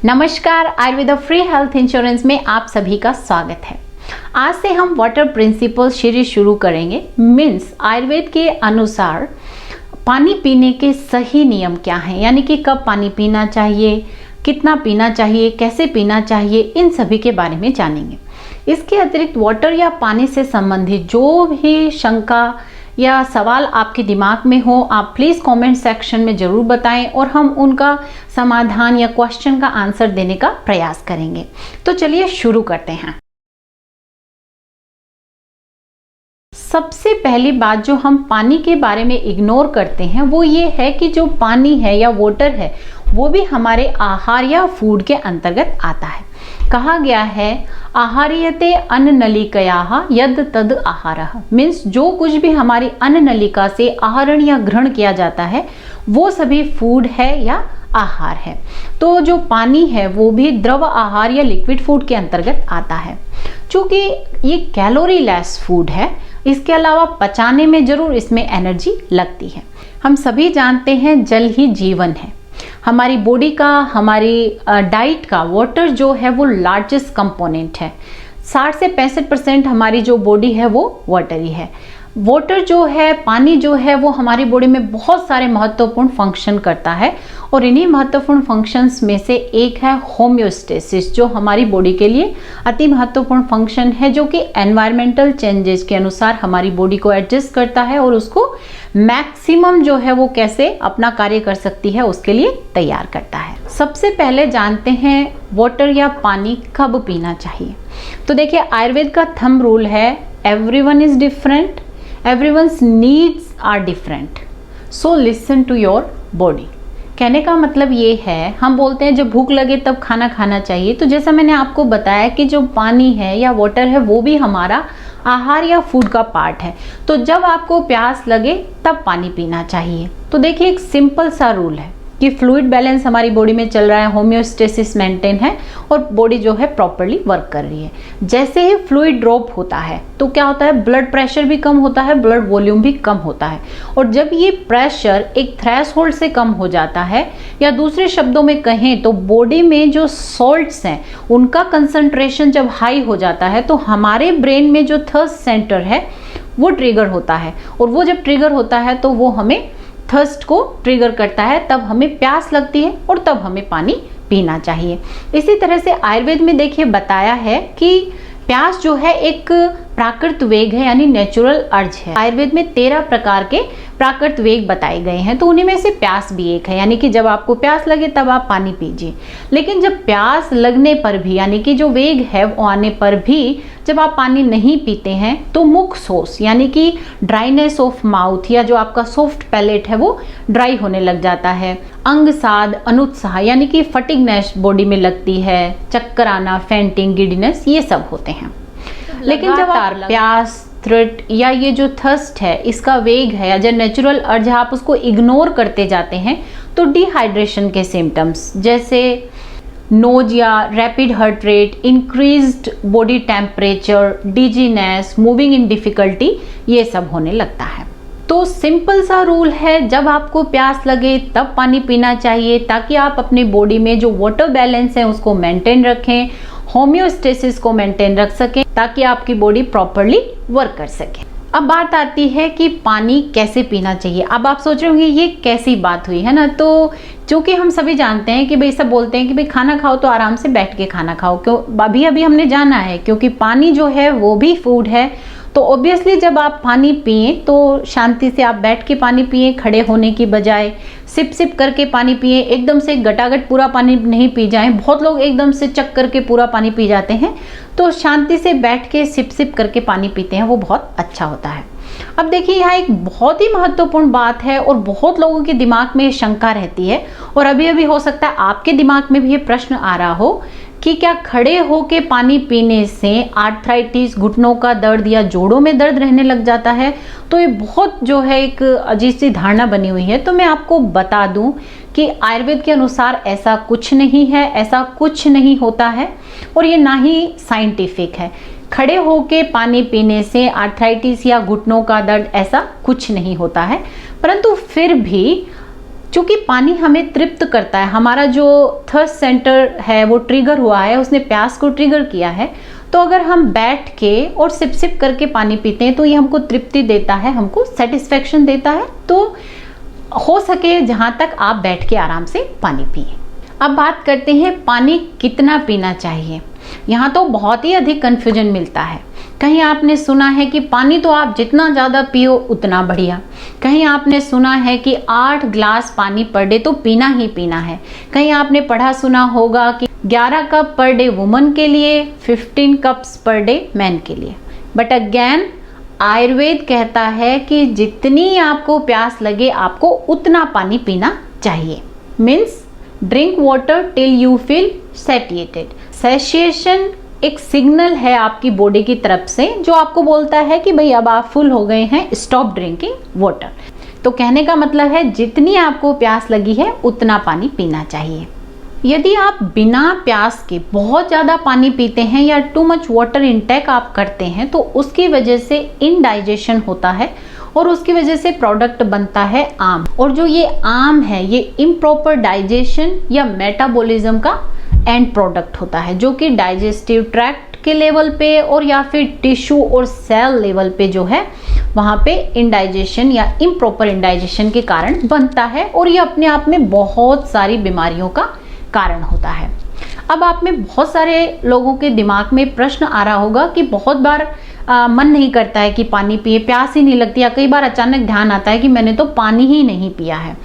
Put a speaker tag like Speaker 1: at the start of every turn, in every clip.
Speaker 1: नमस्कार, Ayurveda free health insurance में आप सभी का स्वागत है। आज से हम वाटर प्रिंसिपल सीरीज शुरू करेंगे। मीन्स आयुर्वेद के अनुसार पानी पीने के सही नियम क्या हैं, यानी कि कब पानी पीना चाहिए, कितना पीना चाहिए, कैसे पीना चाहिए, इन सभी के बारे में जानेंगे। इसके अतिरिक्त वाटर या पानी से संबंधित जो भी शंका या सवाल आपके दिमाग में हो, आप प्लीज़ कमेंट सेक्शन में ज़रूर बताएं और हम उनका समाधान या क्वेश्चन का आंसर देने का प्रयास करेंगे। तो चलिए शुरू करते हैं। सबसे पहली बात जो हम पानी के बारे में इग्नोर करते हैं वो ये है कि जो पानी है या वाटर है वो भी हमारे आहार या फूड के अंतर्गत आता है। कहा गया है आहार्यते अन्न नलिकया यद तद आहारः। मीन्स जो कुछ भी हमारी अन्न नलिका से आहरण या ग्रहण किया जाता है वो सभी फूड है या आहार है। तो जो पानी है वो भी द्रव आहार या लिक्विड फूड के अंतर्गत आता है। चूँकि ये कैलोरी लेस फूड है, इसके अलावा पचाने में जरूर इसमें एनर्जी लगती है। हम सभी जानते हैं जल ही जीवन है। हमारी बॉडी का, हमारी डाइट का वाटर जो है वो लार्जेस्ट कंपोनेंट है। 60 से 65% हमारी जो बॉडी है वो वाटर ही है। वाटर जो है, पानी जो है वो हमारी बॉडी में बहुत सारे महत्वपूर्ण फंक्शन करता है और इन्हीं महत्वपूर्ण फंक्शंस में से एक है होम्योस्टेसिस, जो हमारी बॉडी के लिए अति महत्वपूर्ण फंक्शन है, जो कि एनवायरमेंटल चेंजेस के अनुसार हमारी बॉडी को एडजस्ट करता है और उसको मैक्सिमम जो है वो कैसे अपना कार्य कर सकती है उसके लिए तैयार करता है। सबसे पहले जानते हैं वाटर या पानी कब पीना चाहिए। तो देखिए, आयुर्वेद का थंब रूल है everyone is different, everyone's needs are different, so listen to your body। कहने का मतलब ये है, हम बोलते हैं जब भूख लगे तब खाना खाना चाहिए। तो जैसा मैंने आपको बताया कि जो पानी है या वाटर है वो भी हमारा आहार या फूड का पार्ट है। तो जब आपको प्यास लगे तब पानी पीना चाहिए। तो देखिए, एक सिंपल सा रूल है कि फ्लूइड बैलेंस हमारी बॉडी में चल रहा है, होम्योस्टेसिस मेंटेन है और बॉडी जो है प्रॉपरली वर्क कर रही है। जैसे ही फ्लूइड ड्रॉप होता है तो क्या होता है, ब्लड प्रेशर भी कम होता है, ब्लड वॉल्यूम भी कम होता है। और जब ये प्रेशर एक थ्रेशोल्ड से कम हो जाता है, या दूसरे शब्दों में कहें तो बॉडी में जो सॉल्ट्स हैं उनका कंसंट्रेशन जब हाई हो जाता है तो हमारे ब्रेन में जो थर्स्ट सेंटर है वो ट्रिगर होता है। और वो जब ट्रिगर होता है तो वो हमें थर्स्ट को ट्रिगर करता है, तब हमें प्यास लगती है और तब हमें पानी पीना चाहिए। इसी तरह से आयुर्वेद में देखिए बताया है कि प्यास जो है एक प्राकृत वेग है, यानी नेचुरल अर्ज है। आयुर्वेद में 13 प्रकार के प्राकृत वेग बताए गए हैं, तो उन्हीं में से प्यास भी एक है। यानी कि जब आपको प्यास लगे तब आप पानी पीजिए। लेकिन जब प्यास लगने पर भी, यानी कि जो वेग है वो आने पर भी जब आप पानी नहीं पीते हैं तो मुख शोष, यानी कि ड्राइनेस ऑफ माउथ, या जो आपका सॉफ्ट पैलेट है वो ड्राई होने लग जाता है। अंग साध, अनुत्साह, यानी कि फटिगनेस बॉडी में लगती है, चक्कर आना, फेंटिंग, गिडीनेस, ये सब होते हैं। लेकिन जब आप प्यास, थ्रट या ये जो थर्स्ट है इसका वेग है या जो नेचुरल अर्ज है आप उसको इग्नोर करते जाते हैं तो डिहाइड्रेशन के सिम्टम्स जैसे नोज या rapid heart rate, increased body temperature, dizziness, moving in difficulty, ये सब होने लगता है। तो सिंपल सा रूल है, जब आपको प्यास लगे तब पानी पीना चाहिए, ताकि आप अपनी बॉडी में जो वाटर बैलेंस है उसको मेंटेन रखें, होम्योस्टेसिस को मेंटेन रख सकें, ताकि आपकी बॉडी प्रॉपरली वर्क कर सके। अब बात आती है कि पानी कैसे पीना चाहिए। अब आप सोच रहे होंगे ये कैसी बात हुई है ना। तो चूँकि हम सभी जानते हैं कि भाई, सब बोलते हैं कि भाई खाना खाओ तो आराम से बैठ के खाना खाओ, क्यों अभी हमने जाना है, क्योंकि पानी जो है वो भी फूड है। तो ऑब्वियसली जब आप पानी पिए तो शांति से आप बैठ के पानी पिए, खड़े होने की बजाय सिप सिप करके पानी पिए। एकदम से गटागट पूरा पानी नहीं पी जाएं। बहुत लोग एकदम से चक करके पूरा पानी पी जाते हैं, तो शांति से बैठ के सिप सिप करके पानी पीते हैं, वो बहुत अच्छा होता है। अब देखिए, यहाँ एक बहुत ही महत्वपूर्ण बात है और बहुत लोगों के दिमाग में शंका रहती है, और अभी अभी हो सकता है आपके दिमाग में भी ये प्रश्न आ रहा हो कि क्या खड़े होके पानी पीने से आर्थराइटिस, घुटनों का दर्द या जोड़ों में दर्द रहने लग जाता है। तो ये बहुत जो है एक अजीब सी धारणा बनी हुई है। तो मैं आपको बता दूं कि आयुर्वेद के अनुसार ऐसा कुछ नहीं है, ऐसा कुछ नहीं होता है और ये ना ही साइंटिफिक है। खड़े होके पानी पीने से आर्थराइटिस या घुटनों का दर्द ऐसा कुछ नहीं होता है। परंतु फिर भी क्योंकि पानी हमें तृप्त करता है, हमारा जो थर्स्ट सेंटर है वो ट्रिगर हुआ है, उसने प्यास को ट्रिगर किया है। तो अगर हम बैठ के और सिप सिप करके पानी पीते हैं तो ये हमको तृप्ति देता है, हमको सेटिस्फेक्शन देता है। तो हो सके जहाँ तक आप बैठ के आराम से पानी पिए। अब बात करते हैं पानी कितना पीना चाहिए। यहाँ तो बहुत ही अधिक कन्फ्यूजन मिलता है। कहीं आपने सुना है कि पानी तो आप जितना ज़्यादा पियो उतना बढ़िया, कहीं आपने सुना है कि 8 ग्लास पानी पर डे तो पीना ही पीना है, कहीं आपने पढ़ा सुना होगा कि 11 कप पर डे वुमन के लिए, 15 कप्स पर डे मैन के लिए। बट अगेन आयुर्वेद कहता है कि जितनी आपको प्यास लगे आपको उतना पानी पीना चाहिए। Means drink water till you feel satiated. Satiation एक सिग्नल है आपकी बॉडी की तरफ से जो आपको बोलता है कि भाई अब आप फुल हो गए हैं, स्टॉप ड्रिंकिंग वाटर। तो कहने का मतलब है जितनी आपको प्यास लगी है उतना पानी पीना चाहिए। यदि आप बिना प्यास के बहुत ज़्यादा पानी पीते हैं या टू मच वाटर इनटेक आप करते हैं तो उसकी वजह से इनडाइजेशन होता है और उसकी वजह से प्रोडक्ट बनता है आम। और जो ये आम है ये इम्प्रॉपर डाइजेशन या मेटाबॉलिज्म का एंड प्रोडक्ट होता है, जो कि डाइजेस्टिव ट्रैक्ट के लेवल पे और या फिर टिश्यू और सेल लेवल पे जो है वहाँ पे इनडाइजेशन या इम्प्रॉपर इनडाइजेशन के कारण बनता है और ये अपने आप में बहुत सारी बीमारियों का कारण होता है। अब आप में बहुत सारे लोगों के दिमाग में प्रश्न आ रहा होगा कि बहुत बार मन नहीं करता है कि पानी पिए, प्यास ही नहीं लगती, या कई बार अचानक ध्यान आता है कि मैंने तो पानी ही नहीं पिया है।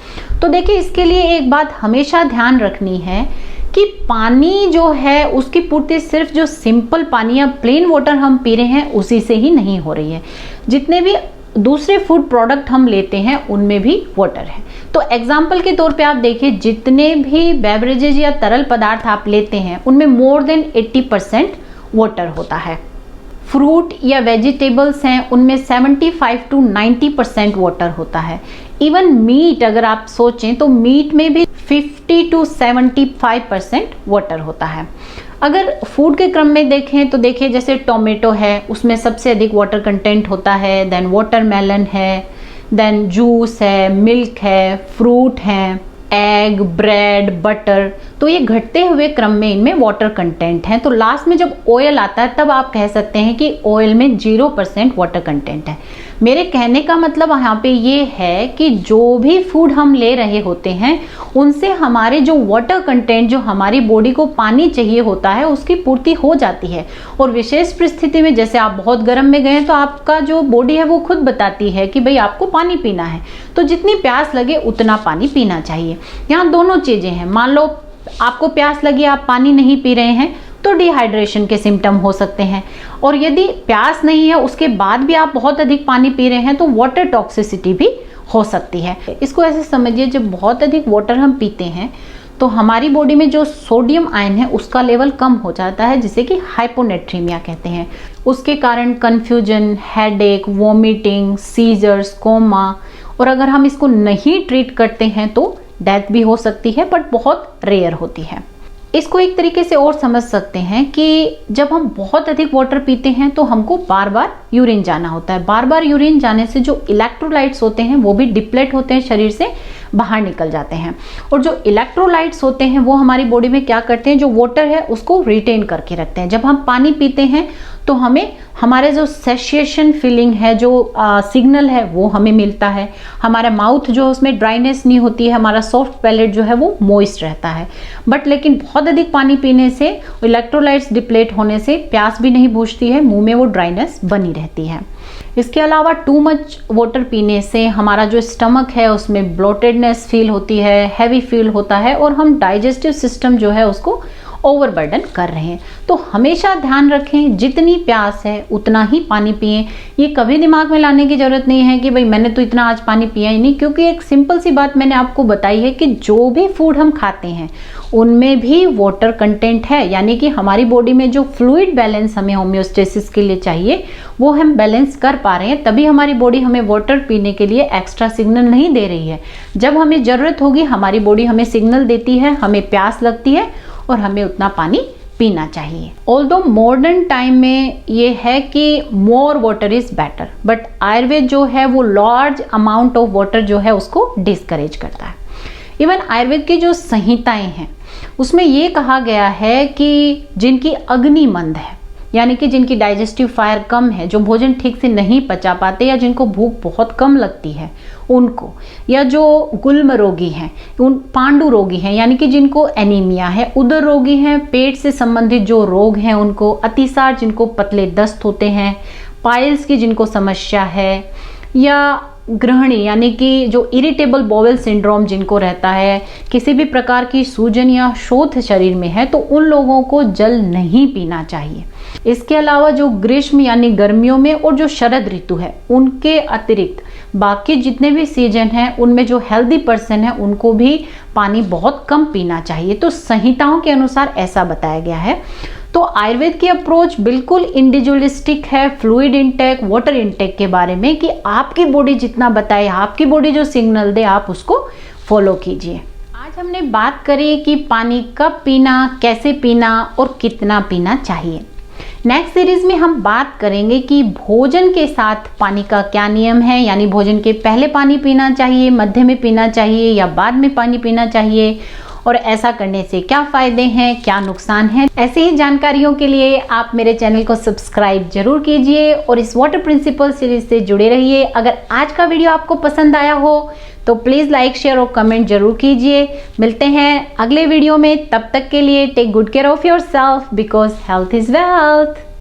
Speaker 1: तो देखिए इसके लिए एक बात हमेशा ध्यान रखनी है कि पानी जो है उसकी पूर्ति सिर्फ जो सिंपल पानी या प्लेन वाटर हम पी रहे हैं उसी से ही नहीं हो रही है। जितने भी दूसरे फूड प्रोडक्ट हम लेते हैं उनमें भी वाटर है। तो एग्जाम्पल के तौर पे आप देखिए जितने भी बेवरेजेज या तरल पदार्थ आप लेते हैं उनमें मोर देन 80% वाटर होता है। फ्रूट या वेजिटेबल्स हैं उनमें 75 to 90% वाटर होता है। इवन मीट अगर आप सोचें तो मीट में भी 50 to 75% वाटर होता है। अगर फूड के क्रम में देखें तो देखिए जैसे टोमेटो है उसमें सबसे अधिक वाटर कंटेंट होता है, देन वाटरमेलन है, देन जूस है, मिल्क है, फ्रूट है, एग, ब्रेड, बटर। तो ये घटते हुए क्रम में इनमें वाटर कंटेंट है। तो लास्ट में जब ऑयल आता है तब आप कह सकते हैं कि ऑयल में 0% वाटर कंटेंट है। मेरे कहने का मतलब यहाँ पे ये है कि जो भी फूड हम ले रहे होते हैं उनसे हमारे जो वाटर कंटेंट, जो हमारी बॉडी को पानी चाहिए होता है, उसकी पूर्ति हो जाती है। और विशेष परिस्थिति में जैसे आप बहुत गर्म में गए तो आपका जो बॉडी है वो खुद बताती है कि भाई आपको पानी पीना है, तो जितनी प्यास लगे उतना पानी पीना चाहिए। यहाँ दोनों चीजें हैं। मान लो आपको प्यास लगी, आप पानी नहीं पी रहे हैं तो डिहाइड्रेशन के सिम्टम हो सकते हैं, और यदि प्यास नहीं है उसके बाद भी आप बहुत अधिक पानी पी रहे हैं तो वाटर टॉक्सिसिटी भी हो सकती है। इसको ऐसे समझिए जब बहुत अधिक वाटर हम पीते हैं तो हमारी बॉडी में जो सोडियम आयन है उसका लेवल कम हो जाता है, जिसे कि हाइपोनेट्रीमिया कहते हैं। उसके कारण confusion, headache, vomiting, seizures, coma, और अगर हम इसको नहीं ट्रीट करते हैं तो डेथ भी हो सकती है, बट बहुत रेयर होती है। इसको एक तरीके से और समझ सकते हैं कि जब हम बहुत अधिक वाटर पीते हैं तो हमको बार बार यूरिन जाना होता है। बार बार यूरिन जाने से जो इलेक्ट्रोलाइट्स होते हैं वो भी डिप्लेट होते हैं, शरीर से बाहर निकल जाते हैं। और जो इलेक्ट्रोलाइट्स होते हैं वो हमारी बॉडी में क्या करते हैं, जो वाटर है उसको रिटेन करके रखते हैं। जब हम पानी पीते हैं तो हमें हमारे जो सेशिएशन फीलिंग है, जो सिग्नल है वो हमें मिलता है। हमारा माउथ जो उसमें ड्राइनेस नहीं होती है, हमारा सॉफ्ट पैलेट जो है वो मॉइस्ट रहता है। बट लेकिन बहुत अधिक पानी पीने से, इलेक्ट्रोलाइट्स डिप्लेट होने से प्यास भी नहीं बुझती है, मुंह में वो ड्राइनेस बनी रहती है। इसके अलावा टू मच वाटर पीने से हमारा जो स्टमक है उसमें ब्लोटेडनेस फील होती है, हैवी फील होता है, और हम डाइजेस्टिव सिस्टम जो है उसको ओवरबर्डन कर रहे हैं। तो हमेशा ध्यान रखें जितनी प्यास है उतना ही पानी पिएं। ये कभी दिमाग में लाने की जरूरत नहीं है कि भाई मैंने तो इतना आज पानी पिया ही नहीं, क्योंकि एक सिंपल सी बात मैंने आपको बताई है कि जो भी फूड हम खाते हैं उनमें भी वाटर कंटेंट है। यानी कि हमारी बॉडी में जो फ्लूइड बैलेंस हमें होम्योस्टेसिस के लिए चाहिए वो हम बैलेंस कर पा रहे हैं, तभी हमारी बॉडी हमें वाटर पीने के लिए एक्स्ट्रा सिग्नल नहीं दे रही है। जब हमें जरूरत होगी हमारी बॉडी हमें सिग्नल देती है, हमें प्यास लगती है और हमें उतना पानी पीना चाहिए। ऑल्दो मॉडर्न टाइम में ये है कि more water is better, but Ayurveda जो है वो लार्ज अमाउंट ऑफ वाटर जो है उसको डिस्करेज करता है। इवन आयुर्वेद की जो संहिताएं हैं उसमें ये कहा गया है कि जिनकी अग्नि मंद है, यानी कि जिनकी डाइजेस्टिव फायर कम है, जो भोजन ठीक से नहीं पचा पाते या जिनको भूख बहुत कम लगती है उनको, या जो गुल्म रोगी हैं, उन पांडु रोगी हैं यानी कि जिनको एनीमिया है, उदर रोगी हैं, पेट से संबंधित जो रोग हैं उनको, अतिसार जिनको पतले दस्त होते हैं, पाइल्स की जिनको समस्या है, या गृहिणी यानी कि जो इरिटेबल बॉवेल सिंड्रोम जिनको रहता है, किसी भी प्रकार की सूजन या शोथ शरीर में है, तो उन लोगों को जल नहीं पीना चाहिए। इसके अलावा जो ग्रीष्म यानी गर्मियों में और जो शरद ऋतु है उनके अतिरिक्त बाकी जितने भी सीजन हैं उनमें जो हेल्दी पर्सन है उनको भी पानी बहुत कम पीना चाहिए। तो संहिताओं के अनुसार ऐसा बताया गया है। तो आयुर्वेद की अप्रोच बिल्कुल इंडिविजुअलिस्टिक है फ्लूइड इनटेक, वाटर इनटेक के बारे में, कि आपकी बॉडी जितना बताए, आपकी बॉडी जो सिग्नल दे आप उसको फॉलो कीजिए। आज हमने बात करी कि पानी कब पीना, कैसे पीना और कितना पीना चाहिए। नेक्स्ट सीरीज में हम बात करेंगे कि भोजन के साथ पानी का क्या नियम है, यानी भोजन के पहले पानी पीना चाहिए, मध्य में पीना चाहिए या बाद में पानी पीना चाहिए, और ऐसा करने से क्या फायदे हैं, क्या नुकसान है। ऐसे ही जानकारियों के लिए आप मेरे चैनल को सब्सक्राइब जरूर कीजिए और इस वाटर प्रिंसिपल सीरीज से जुड़े रहिए। अगर आज का वीडियो आपको पसंद आया हो तो प्लीज़ लाइक, शेयर और कमेंट जरूर कीजिए। मिलते हैं अगले वीडियो में, तब तक के लिए take good care of your self because health is wealth.